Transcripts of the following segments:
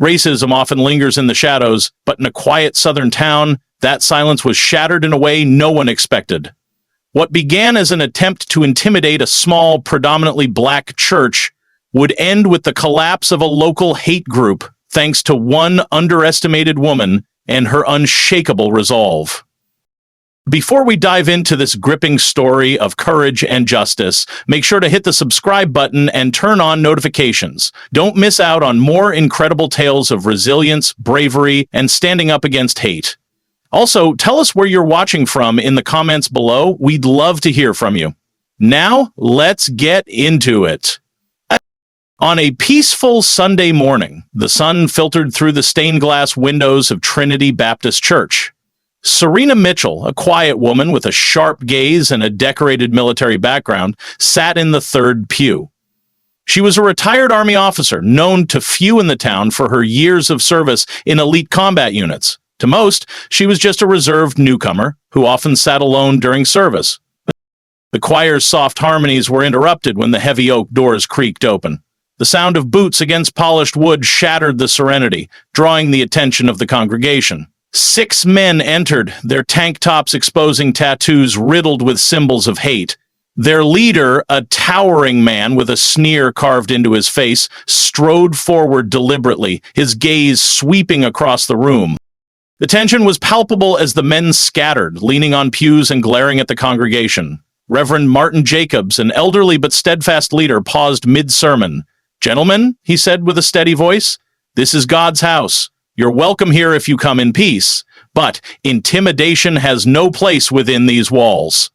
Racism often lingers in the shadows, but in a quiet southern town, that silence was shattered in a way no one expected. What began as an attempt to intimidate a small, predominantly black church would end with the collapse of a local hate group, thanks to one underestimated woman and her unshakable resolve. Before we dive into this gripping story of courage and justice, make sure to hit the subscribe button and turn on notifications. Don't miss out on more incredible tales of resilience, bravery, and standing up against hate. Also, tell us where you're watching from in the comments below. We'd love to hear from you. Now, let's get into it. On a peaceful Sunday morning, the sun filtered through the stained glass windows of Trinity Baptist Church. Serena Mitchell, a quiet woman with a sharp gaze and a decorated military background, sat in the third pew. She was a retired Army officer known to few in the town for her years of service in elite combat units. To most, she was just a reserved newcomer who often sat alone during service. The choir's soft harmonies were interrupted when the heavy oak doors creaked open. The sound of boots against polished wood shattered the serenity, drawing the attention of the congregation. 6 men entered, their tank tops exposing tattoos riddled with symbols of hate. Their leader, a towering man with a sneer carved into his face, strode forward deliberately, his gaze sweeping across the room. The tension was palpable as the men scattered, leaning on pews and glaring at the congregation. Reverend Martin Jacobs, an elderly but steadfast leader, paused mid-sermon. "Gentlemen," he said with a steady voice, "this is God's house. You're welcome here if you come in peace, but intimidation has no place within these walls."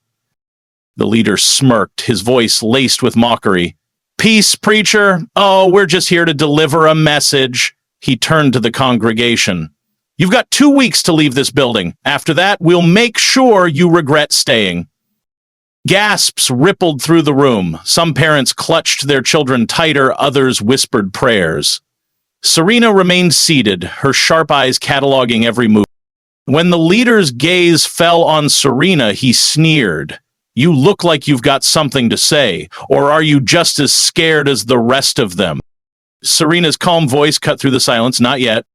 The leader smirked, his voice laced with mockery. "Peace, preacher? Oh, we're just here to deliver a message." He turned to the congregation. "You've got 2 weeks to leave this building. After that, we'll make sure you regret staying." Gasps rippled through the room. Some parents clutched their children tighter, others whispered prayers. Serena remained seated, her sharp eyes cataloging every move. When the leader's gaze fell on Serena, he sneered. "You look like you've got something to say, or are you just as scared as the rest of them?" Serena's calm voice cut through the silence. "Not yet."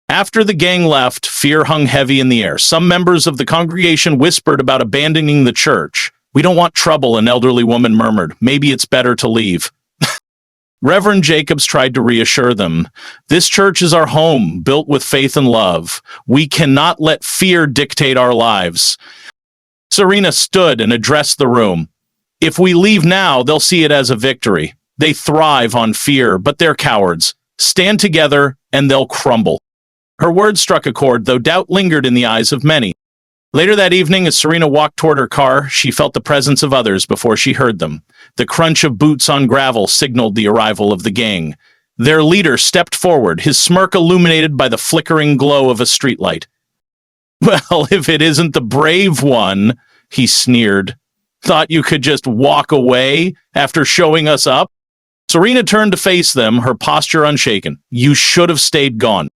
After the gang left, fear hung heavy in the air. Some members of the congregation whispered about abandoning the church. "We don't want trouble," an elderly woman murmured. "Maybe it's better to leave." Reverend Jacobs tried to reassure them. "This church is our home, built with faith and love. We cannot let fear dictate our lives." Serena stood and addressed the room. "If we leave now, they'll see it as a victory. They thrive on fear, but they're cowards. Stand together, and they'll crumble." Her words struck a chord, though doubt lingered in the eyes of many. Later that evening, as Serena walked toward her car, she felt the presence of others before she heard them. The crunch of boots on gravel signaled the arrival of the gang. Their leader stepped forward, his smirk illuminated by the flickering glow of a streetlight. "Well, if it isn't the brave one," he sneered. "Thought you could just walk away after showing us up?" Serena turned to face them, her posture unshaken. "You should have stayed gone."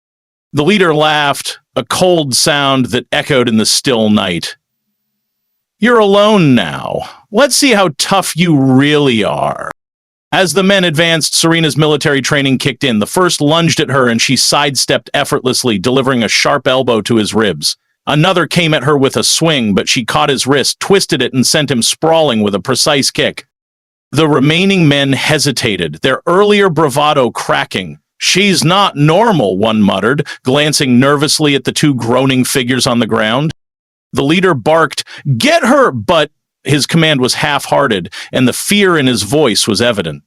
The leader laughed, a cold sound that echoed in the still night. "You're alone now. Let's see how tough you really are." As the men advanced, Serena's military training kicked in. The first lunged at her and she sidestepped effortlessly, delivering a sharp elbow to his ribs. Another came at her with a swing, but she caught his wrist, twisted it, and sent him sprawling with a precise kick. The remaining men hesitated, their earlier bravado cracking. "She's not normal," one muttered, glancing nervously at the 2 groaning figures on the ground. The leader barked, "Get her!" but his command was half-hearted, and the fear in his voice was evident.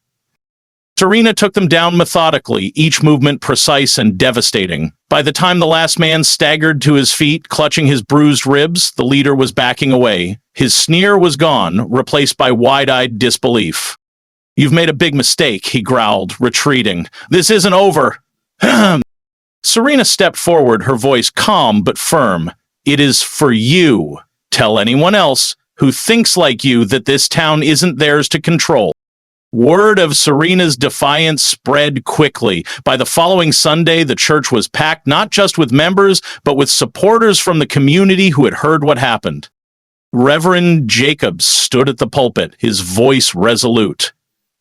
Serena took them down methodically, each movement precise and devastating. By the time the last man staggered to his feet, clutching his bruised ribs, the leader was backing away. His sneer was gone, replaced by wide-eyed disbelief. "You've made a big mistake," he growled, retreating. "This isn't over." Serena stepped forward, her voice calm but firm. "It is for you. Tell anyone else who thinks like you that this town isn't theirs to control." Word of Serena's defiance spread quickly. By the following Sunday, the church was packed not just with members, but with supporters from the community who had heard what happened. Reverend Jacobs stood at the pulpit, his voice resolute.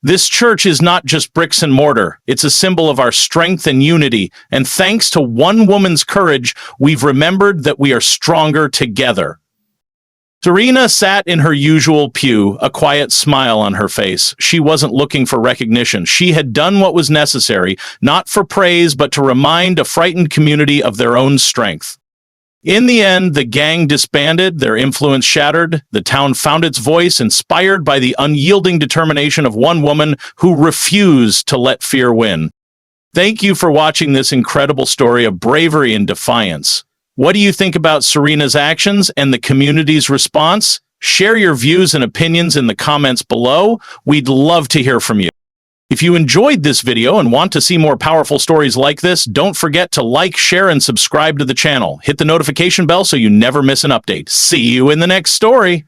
This church is not just bricks and mortar. It's a symbol of our strength and unity. And thanks to one woman's courage, we've remembered that we are stronger together. Serena sat in her usual pew, a quiet smile on her face. She wasn't looking for recognition. She had done what was necessary, not for praise, but to remind a frightened community of their own strength. In the end, the gang disbanded, their influence shattered, the town found its voice, inspired by the unyielding determination of one woman who refused to let fear win. Thank you for watching this incredible story of bravery and defiance. What do you think about Serena's actions and the community's response? Share your views and opinions in the comments below. We'd love to hear from you. If you enjoyed this video and want to see more powerful stories like this, don't forget to like, share, and subscribe to the channel. Hit the notification bell so you never miss an update. See you in the next story.